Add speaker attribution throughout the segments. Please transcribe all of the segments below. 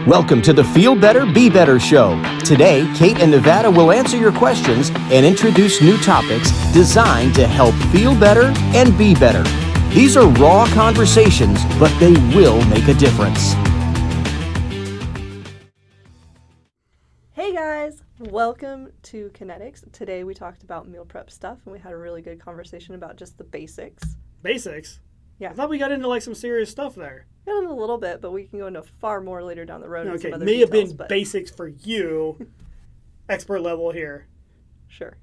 Speaker 1: Welcome to the Feel Better, Be Better show. Today, Kate and Nevada will answer your questions and introduce new topics designed to help feel better and be better. These are raw conversations, but they will make a difference.
Speaker 2: Hey guys, welcome to Kinetics. Today we talked about meal prep stuff and we had a really good conversation about just the basics.
Speaker 3: Basics?
Speaker 2: Yeah.
Speaker 3: I thought we got into like some serious stuff there.
Speaker 2: Got in a little bit, but we can go into far more later down the road.
Speaker 3: Okay,
Speaker 2: some other
Speaker 3: may
Speaker 2: details,
Speaker 3: have been
Speaker 2: but
Speaker 3: basics for you, expert level here.
Speaker 2: Sure.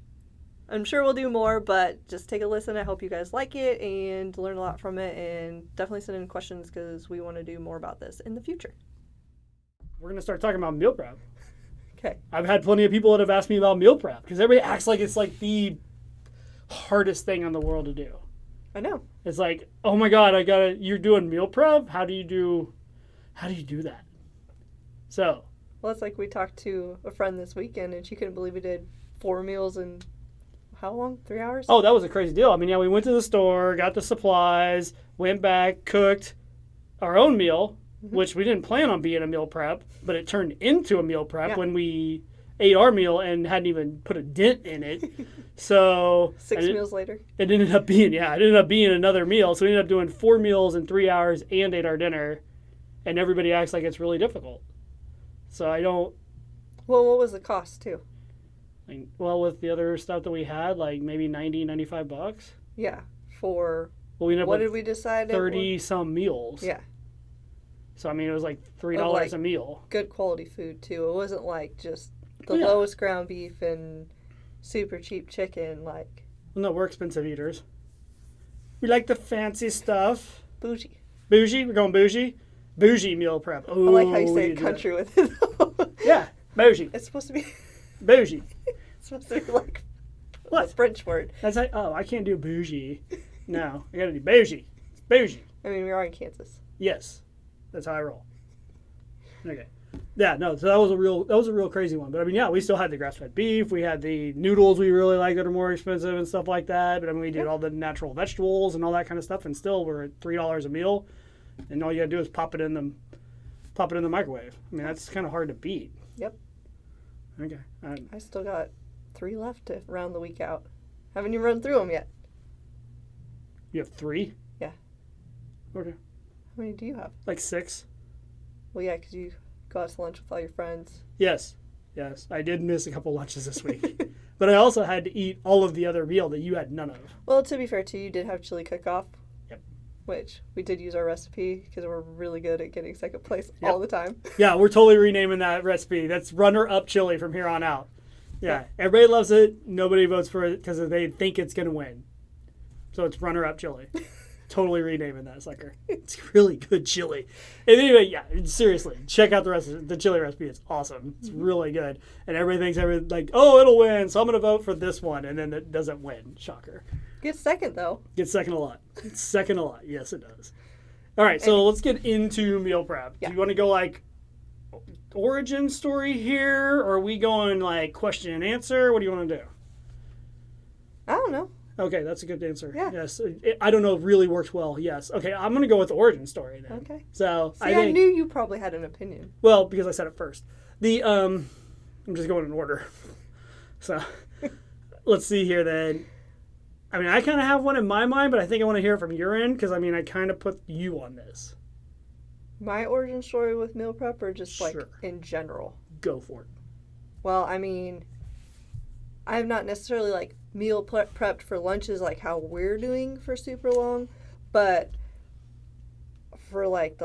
Speaker 2: I'm sure we'll do more, but just take a listen. I hope you guys like it and learn a lot from it, and definitely send in questions because we want to do more about this in the future.
Speaker 3: We're going to start talking about meal prep.
Speaker 2: Okay.
Speaker 3: I've had plenty of people that have asked me about meal prep because everybody acts like it's like the hardest thing in the world to do.
Speaker 2: I know.
Speaker 3: It's like, oh my God, you're doing meal prep? How do you do that? So.
Speaker 2: Well, it's like we talked to a friend this weekend and she couldn't believe we did 4 meals in how long? 3 hours?
Speaker 3: Oh, that was a crazy deal. I mean, yeah, we went to the store, got the supplies, went back, cooked our own meal, which we didn't plan on being a meal prep, but it turned into a meal prep when we ate our meal and hadn't even put a dent in it. So
Speaker 2: 6 meals later.
Speaker 3: It ended up being another meal. So we ended up doing 4 meals in 3 hours and ate our dinner, and everybody acts like it's really difficult. So I don't.
Speaker 2: Well, what was the cost too?
Speaker 3: With the other stuff that we had, like maybe $95.
Speaker 2: Yeah, for
Speaker 3: we ended up
Speaker 2: what did we decide?
Speaker 3: 30 some meals.
Speaker 2: Yeah.
Speaker 3: So I mean, it was like $3 a meal.
Speaker 2: Good quality food too. It wasn't like just the lowest ground beef and super cheap chicken. Like.
Speaker 3: Well, no, we're expensive eaters. We like the fancy stuff.
Speaker 2: Bougie.
Speaker 3: Bougie. We're going bougie. Bougie meal prep. Ooh,
Speaker 2: I like how you say country with it.
Speaker 3: Yeah, bougie.
Speaker 2: It's supposed to be.
Speaker 3: Bougie.
Speaker 2: It's supposed to be like
Speaker 3: what?
Speaker 2: A French word.
Speaker 3: That's like, I can't do bougie. No, I gotta do bougie. It's bougie.
Speaker 2: I mean, we are in Kansas.
Speaker 3: Yes, that's how I roll. Okay. Yeah, no, so that was a real crazy one. But I mean, yeah, we still had the grass-fed beef. We had the noodles we really like that are more expensive and stuff like that. But I mean, we did all the natural vegetables and all that kind of stuff, and still we're at $3 a meal. And all you gotta do is pop it in the microwave. I mean, that's kind of hard to beat.
Speaker 2: Yep.
Speaker 3: Okay.
Speaker 2: I still got 3 left to round the week out. Haven't even run through them yet.
Speaker 3: You have 3?
Speaker 2: Yeah.
Speaker 3: Okay.
Speaker 2: How many do you have?
Speaker 3: Like 6.
Speaker 2: Well, yeah, because you go out to lunch with all your friends.
Speaker 3: Yes. I did miss a couple lunches this week. But I also had to eat all of the other meal that you had none of.
Speaker 2: Well, to be fair, too, you did have chili cook-off.
Speaker 3: Yep.
Speaker 2: Which we did use our recipe because we're really good at getting second place all the time.
Speaker 3: Yeah, we're totally renaming that recipe. That's runner-up chili from here on out. Yeah, everybody loves it. Nobody votes for it because they think it's going to win. So it's runner-up chili. Totally renaming that sucker. It's really good chili. And anyway, yeah, seriously, check out the chili recipe. It's awesome. It's really good. And everybody thinks like, oh, it'll win, so I'm going to vote for this one. And then it doesn't win. Shocker.
Speaker 2: Gets second, though.
Speaker 3: Gets second a lot. It's second a lot. Yes, it does. All right, so let's get into meal prep.
Speaker 2: Yeah.
Speaker 3: Do you want to go like origin story here, or are we going like question and answer? What do you want to do?
Speaker 2: I don't know.
Speaker 3: Okay, that's a good answer.
Speaker 2: Yeah.
Speaker 3: Yes. I don't know if really works well. Yes. Okay, I'm going to go with the origin story then.
Speaker 2: Okay.
Speaker 3: So
Speaker 2: See, I knew you probably had an opinion.
Speaker 3: Well, because I said it first. I'm just going in order. So let's see here then. I mean, I kind of have one in my mind, but I think I want to hear it from your end because, I mean, I kind of put you on this.
Speaker 2: My origin story with meal prep or just like
Speaker 3: Sure.
Speaker 2: in general?
Speaker 3: Go for it.
Speaker 2: Well, I mean, I'm not necessarily like meal prepped for lunches like how we're doing for super long, but for like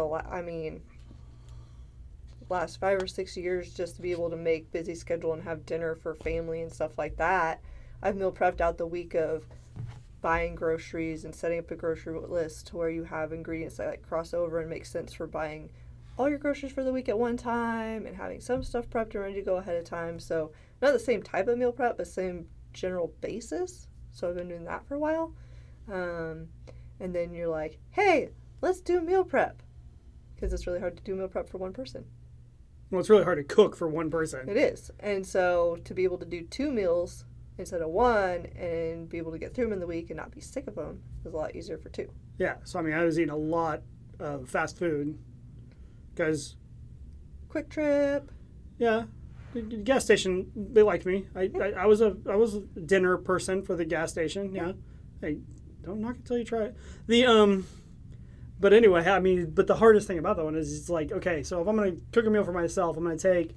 Speaker 2: last 5 or 6 years, just to be able to make busy schedule and have dinner for family and stuff like that, I've meal prepped out the week of buying groceries and setting up a grocery list where you have ingredients that like cross over and make sense for buying all your groceries for the week at one time and having some stuff prepped and ready to go ahead of time. So not the same type of meal prep, but same general basis. So I've been doing that for a while. And then you're like, hey, let's do meal prep. Because it's really hard to do meal prep for one person.
Speaker 3: Well, it's really hard to cook for one person.
Speaker 2: It is. And so to be able to do 2 meals instead of 1 and be able to get through them in the week and not be sick of them is a lot easier for 2.
Speaker 3: Yeah, so I mean, I was eating a lot of fast food because
Speaker 2: Quick Trip.
Speaker 3: Yeah, the gas station, they liked me. I was a dinner person for the gas station. Yeah, hey, don't knock it till you try it. But anyway, I mean, but the hardest thing about that one is it's like, okay, so if I'm gonna cook a meal for myself, I'm gonna take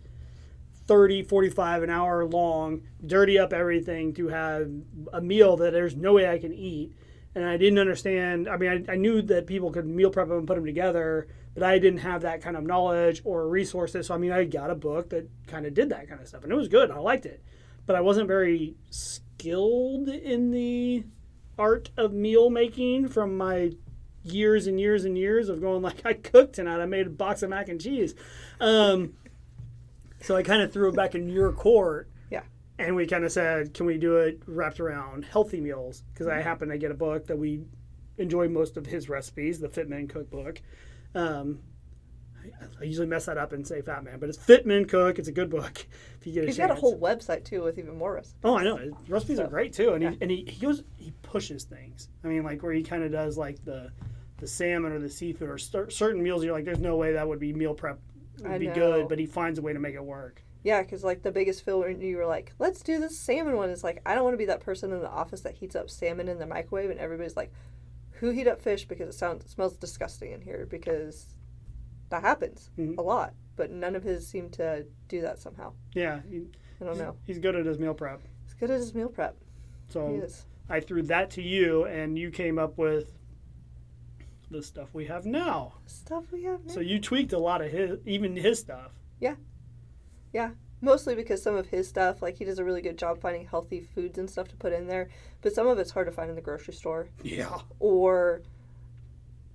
Speaker 3: 30, 45, an hour long, dirty up everything to have a meal that there's no way I can eat. And I didn't understand. I mean, I knew that people could meal prep them and put them together, but I didn't have that kind of knowledge or resources. So, I mean, I got a book that kind of did that kind of stuff, and it was good. I liked it. But I wasn't very skilled in the art of meal making from my years and years and years of going like, I cooked tonight. I made a box of mac and cheese. So I kind of threw it back in your court.
Speaker 2: Yeah.
Speaker 3: And we kind of said, can we do it wrapped around healthy meals? Because I happen to get a book that we enjoy most of his recipes, the Fit Man Cookbook. I usually mess that up and say Fat Man, but it's Fit Man Cook. It's a good book if you get a
Speaker 2: He's
Speaker 3: chance.
Speaker 2: got a whole website too with even more recipes.
Speaker 3: Oh, I know. His recipes are
Speaker 2: So,
Speaker 3: great too, and
Speaker 2: yeah.
Speaker 3: he pushes things. I mean, like where he kind of does like the salmon or the seafood or certain meals. You're like, there's no way that would be meal prep would
Speaker 2: I
Speaker 3: be
Speaker 2: know.
Speaker 3: good, but he finds a way to make it work.
Speaker 2: Yeah, because like the biggest feel when you were like, let's do this salmon one. It's like, I don't want to be that person in the office that heats up salmon in the microwave and everybody's like, who heat up fish because it smells disgusting in here, because that happens a lot. But none of his seem to do that somehow.
Speaker 3: Yeah,
Speaker 2: I don't know.
Speaker 3: he's good at his meal prep.
Speaker 2: He's good at his meal prep. He
Speaker 3: So
Speaker 2: is.
Speaker 3: I threw that to you, and you came up with the stuff we have now.
Speaker 2: Stuff we have now.
Speaker 3: So you tweaked a lot of his stuff.
Speaker 2: Yeah, mostly because some of his stuff, like he does a really good job finding healthy foods and stuff to put in there, but some of it's hard to find in the grocery store,
Speaker 3: Yeah.
Speaker 2: or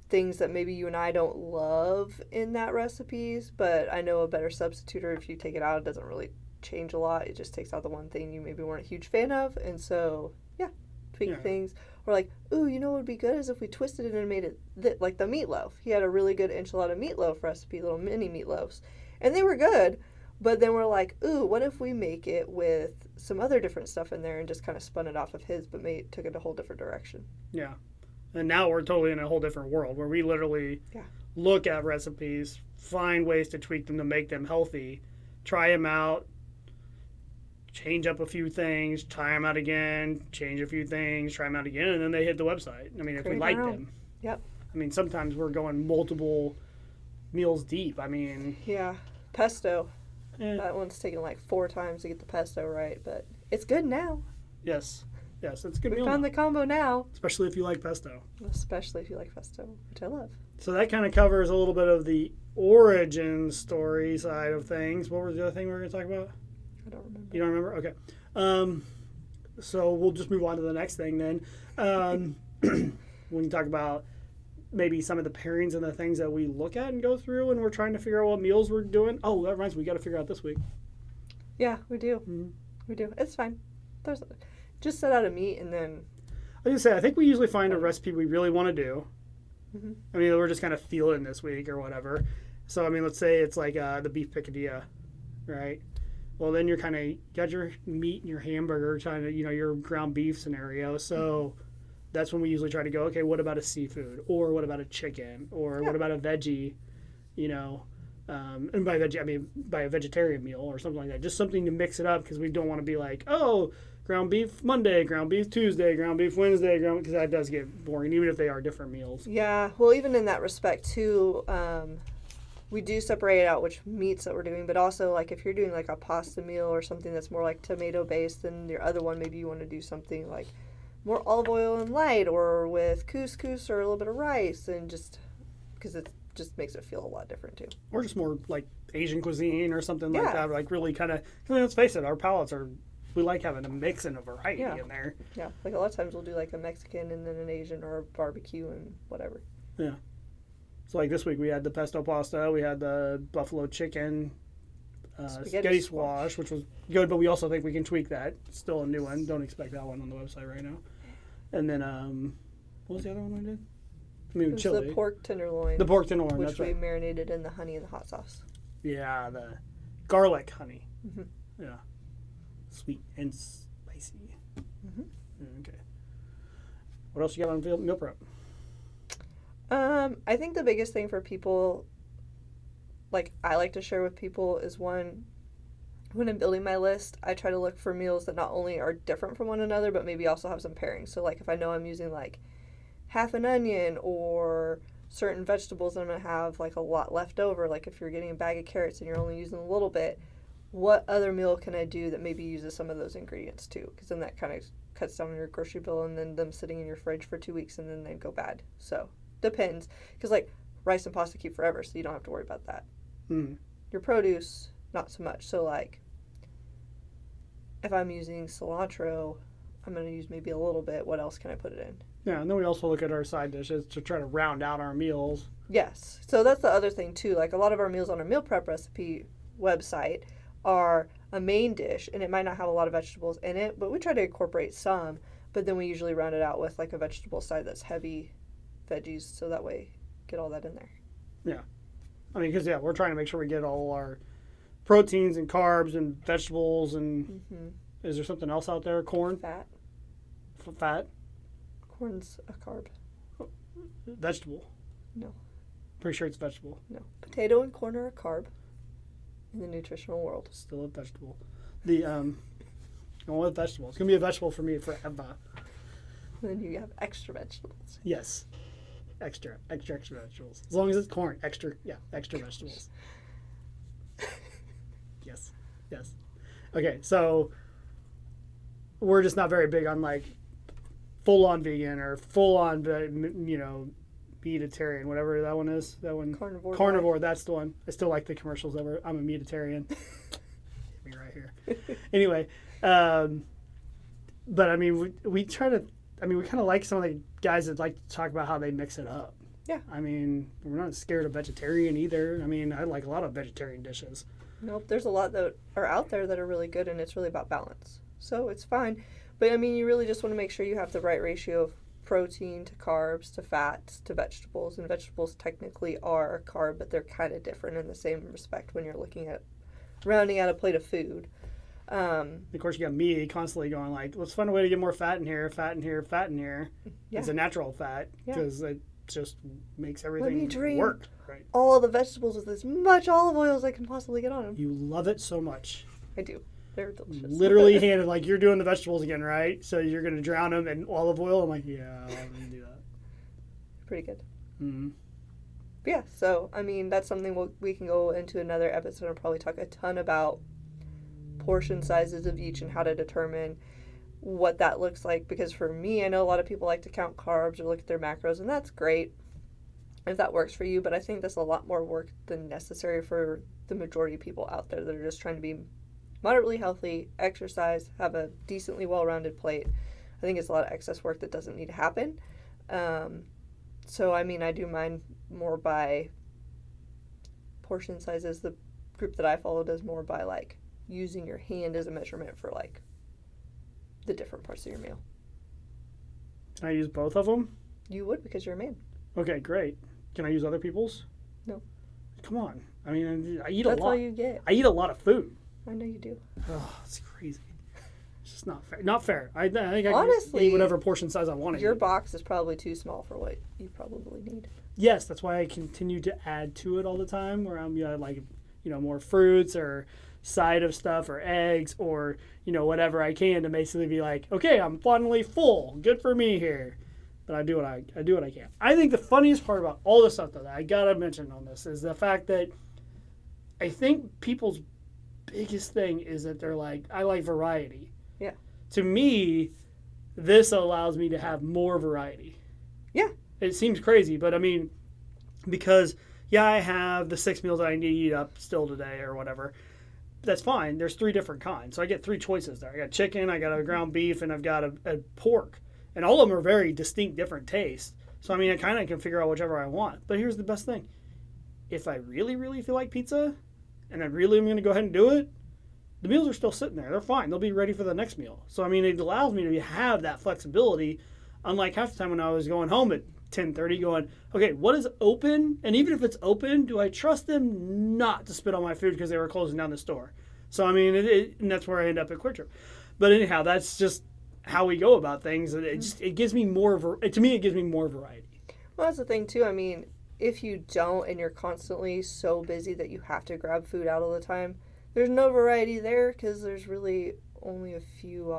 Speaker 2: things that maybe you and I don't love in that recipes, but I know a better substituter. If you take it out, it doesn't really change a lot. It just takes out the one thing you maybe weren't a huge fan of, and so yeah, tweak
Speaker 3: Yeah.
Speaker 2: things. Or like, ooh, you know what would be good is if we twisted it and made it like the meatloaf. He had a really good enchilada meatloaf recipe, little mini meatloafs, and they were good. But then we're like, ooh, what if we make it with some other different stuff in there, and just kind of spun it off of his, but took it a whole different direction.
Speaker 3: Yeah. And now we're totally in a whole different world where we literally look at recipes, find ways to tweak them to make them healthy, try them out, change up a few things, try them out again, change a few things, try them out again, and then they hit the website. I mean, if we
Speaker 2: Create
Speaker 3: like
Speaker 2: our own.
Speaker 3: them.
Speaker 2: Yep.
Speaker 3: I mean, sometimes we're going multiple meals deep. I mean,
Speaker 2: Yeah. Pesto.
Speaker 3: eh,
Speaker 2: That one's taken like 4 times to get the pesto right, but it's good now.
Speaker 3: yes, it's a good
Speaker 2: We
Speaker 3: meal,
Speaker 2: found
Speaker 3: now,
Speaker 2: the combo now.
Speaker 3: especially if you like pesto.
Speaker 2: Especially if you like pesto, which I love.
Speaker 3: So that kind of covers a little bit of the origin story side of things. What was the other thing we were going to talk about?
Speaker 2: I don't remember.
Speaker 3: You don't remember? Okay. So we'll just move on to the next thing then. When you talk about maybe some of the pairings and the things that we look at and go through when we're trying to figure out what meals we're doing. Oh, that reminds me, we got to figure out this week.
Speaker 2: Yeah, we do.
Speaker 3: Mhm.
Speaker 2: We do. It's fine. Just set out a meat and then.
Speaker 3: I was going to say, I think we usually find a recipe we really want to do.
Speaker 2: Mhm.
Speaker 3: I mean, we're just kind of feeling this week or whatever. So, I mean, let's say it's like the beef picadilla, right? Well, then you're kind of got your meat and your hamburger, trying to, your ground beef scenario. So that's when we usually try to go, okay, what about a seafood? Or what about a chicken? Or what about a veggie? And by veggie, I mean by a vegetarian meal or something like that. Just something to mix it up, because we don't want to be like, oh, ground beef Monday, ground beef Tuesday, ground beef Wednesday, because that does get boring, even if they are different meals.
Speaker 2: Yeah, well, even in that respect too, we do separate out which meats that we're doing, but also like if you're doing like a pasta meal or something that's more like tomato based, then your other one maybe you want to do something like more olive oil and light, or with couscous or a little bit of rice, and just because it just makes it feel a lot different too.
Speaker 3: Or just more like Asian cuisine or something like
Speaker 2: Yeah.
Speaker 3: that. Like really kind of, let's face it, our palates we like having a mix and a variety
Speaker 2: Yeah.
Speaker 3: in there.
Speaker 2: Yeah, like a lot of times we'll do like a Mexican and then an Asian or a barbecue and whatever.
Speaker 3: Yeah. So like this week we had the pesto pasta, we had the buffalo chicken, spaghetti squash, which was good, but we also think we can tweak that. It's still a new one. Don't expect that one on the website right now. And then what was the other one we did? I mean,
Speaker 2: It was
Speaker 3: chili.
Speaker 2: the pork tenderloin,
Speaker 3: The pork tenderloin,
Speaker 2: which
Speaker 3: that's
Speaker 2: we
Speaker 3: right.
Speaker 2: marinated in the honey and the hot sauce.
Speaker 3: Yeah, the garlic honey.
Speaker 2: Mhm.
Speaker 3: Yeah. Sweet and spicy.
Speaker 2: Mhm.
Speaker 3: Okay. What else you got on meal prep?
Speaker 2: I think the biggest thing for people, like I like to share with people is one, when I'm building my list, I try to look for meals that not only are different from one another, but maybe also have some pairings. So like if I know I'm using like half an onion or certain vegetables, I'm going to have like a lot left over. Like if you're getting a bag of carrots and you're only using a little bit, what other meal can I do that maybe uses some of those ingredients too? Because then that kind of cuts down on your grocery bill, and then them sitting in your fridge for 2 weeks and then they go bad. So depends. Because like rice and pasta keep forever, so you don't have to worry about that.
Speaker 3: Mm.
Speaker 2: Your produce, not so much. So like if I'm using cilantro, I'm going to use maybe a little bit. What else can I put it in?
Speaker 3: Yeah, and then we also look at our side dishes to try to round out our meals.
Speaker 2: Yes. So that's the other thing too. Like a lot of our meals on our meal prep recipe website are a main dish, and it might not have a lot of vegetables in it, but we try to incorporate some, but then we usually round it out with like a vegetable side that's heavy veggies, so that way get all that in there.
Speaker 3: Yeah. I mean, because, yeah, we're trying to make sure we get all our proteins and carbs and vegetables and is there something else out there? Corn?
Speaker 2: Fat.
Speaker 3: Fat?
Speaker 2: Corn's a carb.
Speaker 3: Vegetable?
Speaker 2: No.
Speaker 3: Pretty sure it's vegetable.
Speaker 2: No. Potato and corn are a carb in the nutritional world.
Speaker 3: Still a vegetable. The, going with vegetable. It's going to be a vegetable for me forever.
Speaker 2: Then you have extra vegetables.
Speaker 3: Yes. Extra vegetables. As long as it's corn, extra vegetables. Yes. Okay, so we're just not very big on like full-on vegan or full-on, meatitarian, whatever that one is. That one. Carnivore, that's the one. I still like the commercials over. I'm a meatitarian. Hit me right here. Anyway, but I mean, we try to. I mean, we kind of like some of the guys that like to talk about how they mix it up.
Speaker 2: Yeah.
Speaker 3: I mean, we're not scared of vegetarian either. I mean, I like a lot of vegetarian dishes.
Speaker 2: Nope, there's a lot that are out there that are really good, and it's really about balance. So it's fine. But, I mean, you really just want to make sure you have the right ratio of protein to carbs to fats to vegetables. And vegetables technically are a carb, but they're kind of different in the same respect when you're looking at rounding out a plate of food.
Speaker 3: Of course, you got me constantly going like, let's find a way to get more fat in here, fat in here, fat in here.
Speaker 2: Yeah.
Speaker 3: It's a natural fat because it just makes
Speaker 2: Let me
Speaker 3: everything
Speaker 2: drain
Speaker 3: work. Right.
Speaker 2: all the vegetables with as much olive oil as I can possibly get on them.
Speaker 3: You love it so much.
Speaker 2: I do. They're delicious.
Speaker 3: Literally handed like you're doing the vegetables again, right? So you're going to drown them in olive oil. I'm like, yeah, I'm going to do that.
Speaker 2: Pretty good.
Speaker 3: Mm-hmm.
Speaker 2: But yeah, so, I mean, that's something we can go into another episode and probably talk a ton about portion sizes of each and how to determine what that looks like. Because for me, I know a lot of people like to count carbs or look at their macros, and that's great if that works for you. But I think that's a lot more work than necessary for the majority of people out there that are just trying to be moderately healthy, exercise, have a decently well-rounded plate. I think it's a lot of excess work that doesn't need to happen. So, I mean, I do mine more by portion sizes. The group that I follow does more by, like, using your hand as a measurement for, like, the different parts of your meal.
Speaker 3: Can I use both of them?
Speaker 2: You would, because you're a man.
Speaker 3: Okay, great. Can I use other people's?
Speaker 2: No.
Speaker 3: Come on. I mean, I eat a lot.
Speaker 2: That's all you get.
Speaker 3: I eat a lot of food.
Speaker 2: I know you do.
Speaker 3: Oh, it's crazy. It's just not fair. Not fair. I think I
Speaker 2: Honestly,
Speaker 3: can eat whatever portion size I want to
Speaker 2: your
Speaker 3: eat.
Speaker 2: box is probably too small for what you probably need.
Speaker 3: Yes, that's why I continue to add to it all the time. Where I'm more fruits or side of stuff or eggs or whatever I can to basically be like, okay, I'm finally full. Good for me here. But I do what I can. I think the funniest part about all this stuff that I gotta mention on this is the fact that I think people's biggest thing is that they're like, I like variety.
Speaker 2: Yeah.
Speaker 3: To me, this allows me to have more variety.
Speaker 2: Yeah.
Speaker 3: It seems crazy, but I mean, because I have the 6 meals that I need to eat up still today or whatever. That's fine. There's 3 different kinds. So I get 3 choices there. I got chicken, I got a ground beef, and I've got a pork. And all of them are very distinct, different tastes. So, I mean, I kind of can figure out whichever I want. But here's the best thing. If I really, really feel like pizza, and I really am going to go ahead and do it, the meals are still sitting there. They're fine. They'll be ready for the next meal. So, I mean, it allows me to have that flexibility, unlike half the time when I was going home at 10:30 going, okay, what is open? And even if it's open, do I trust them not to spit on my food because they were closing down the store? So, I mean, and that's where I end up at Quick Trip. But anyhow, that's just how we go about things. It gives me more, to me, it gives me more variety.
Speaker 2: Well, that's the thing, too. I mean, if you don't and you're constantly so busy that you have to grab food out all the time, there's no variety there because there's really only a few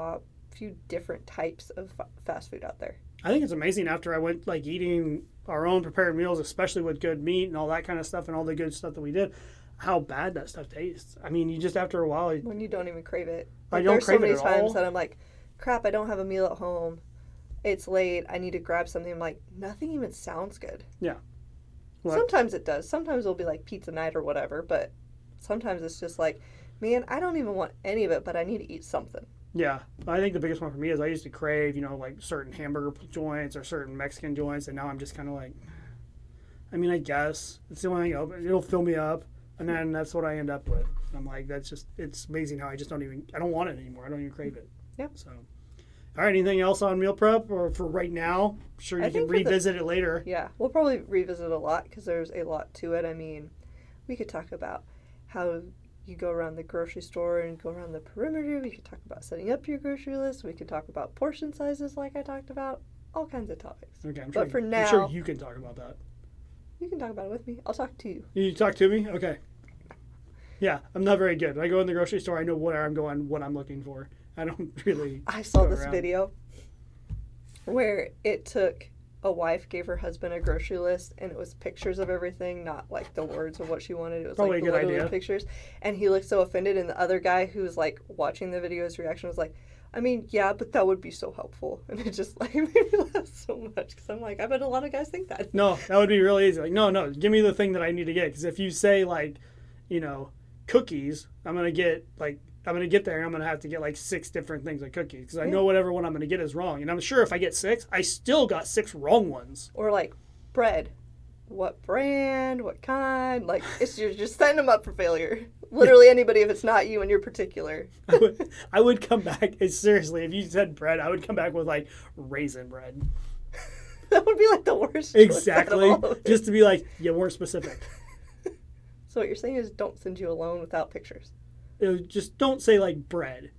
Speaker 2: different types of fast food out there.
Speaker 3: I think it's amazing after I went like eating our own prepared meals, especially with good meat and all that kind of stuff and all the good stuff that we did, how bad that stuff tastes. I mean, you just after a while...
Speaker 2: When you don't even crave it.
Speaker 3: I don't crave it at all.
Speaker 2: There's so many times that I'm like, crap, I don't have a meal at home. It's late. I need to grab something. I'm like, nothing even sounds good.
Speaker 3: Yeah. Well,
Speaker 2: sometimes it does. Sometimes it'll be like pizza night or whatever, but sometimes it's just like, man, I don't even want any of it, but I need to eat something.
Speaker 3: Yeah. I think the biggest one for me is I used to crave, like certain hamburger joints or certain Mexican joints, and now I'm just kind of like, I mean, I guess. It's the only thing, it'll fill me up, and then that's what I end up with. I'm like, it's amazing how I don't want it anymore. I don't even crave it.
Speaker 2: Yep.
Speaker 3: So, all right, anything else on meal prep or for right now? I'm sure you can revisit it later.
Speaker 2: Yeah, we'll probably revisit a lot because there's a lot to it. I mean, we could talk about how you go around the grocery store and go around the perimeter. We could talk about setting up your grocery list. We could talk about portion sizes like I talked about. All kinds of topics.
Speaker 3: Okay, I'm sure you can talk about that.
Speaker 2: You can talk about it with me. I'll talk to you.
Speaker 3: You talk to me? Okay. Yeah, I'm not very good. When I go in the grocery store, I know where I'm going, what I'm looking for. I don't really.
Speaker 2: I saw this video where it took a wife gave her husband a grocery list, and it was pictures of everything, not like the words of what she wanted. It was
Speaker 3: probably
Speaker 2: like literally pictures. And he looked so offended, and the other guy who was like watching the video's reaction was like, I mean, yeah, but that would be so helpful. And it just like made me laugh so much because I'm like, I bet a lot of guys think that.
Speaker 3: No, that would be really easy. Like, no, give me the thing that I need to get. Because if you say like, cookies, I'm gonna get there and I'm gonna have to get like 6 different things like cookies because I know whatever one I'm gonna get is wrong. And I'm sure if I get 6, I still got 6 wrong ones.
Speaker 2: Or like bread. What brand? What kind? Like you're just setting them up for failure. Literally anybody if it's not you and you're particular.
Speaker 3: I would come back seriously if you said bread. I would come back with like raisin bread.
Speaker 2: That would be like the worst.
Speaker 3: Exactly. Just to be like, you weren't specific.
Speaker 2: So what you're saying is don't send you a loan without pictures.
Speaker 3: Just don't say like bread.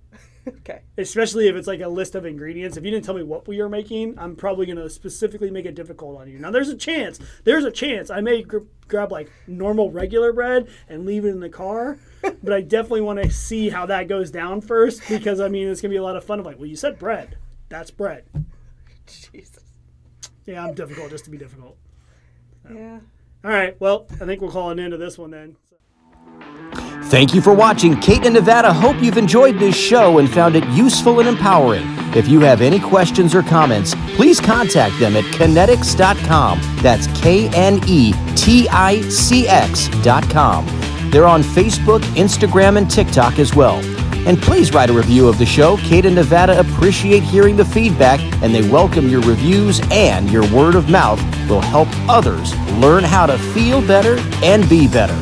Speaker 2: Okay.
Speaker 3: Especially if it's like a list of ingredients. If you didn't tell me what we are making, I'm probably going to specifically make it difficult on you. Now, there's a chance I may grab like normal regular bread and leave it in the car, but I definitely want to see how that goes down first because, I mean, it's going to be a lot of fun of like, well, you said bread. That's bread.
Speaker 2: Jesus.
Speaker 3: Yeah, I'm difficult just to be difficult. So.
Speaker 2: Yeah.
Speaker 3: All right. Well, I think we'll call an end to this one then.
Speaker 1: Thank you for watching Kate and Nevada. Hope you've enjoyed this show and found it useful and empowering. If you have any questions or comments, please contact them at Knetix.com. That's KNETICX.com. They're on Facebook, Instagram, and TikTok as well. And please write a review of the show. Kate and Nevada appreciate hearing the feedback, and they welcome your reviews, and your word of mouth will help others learn how to feel better and be better.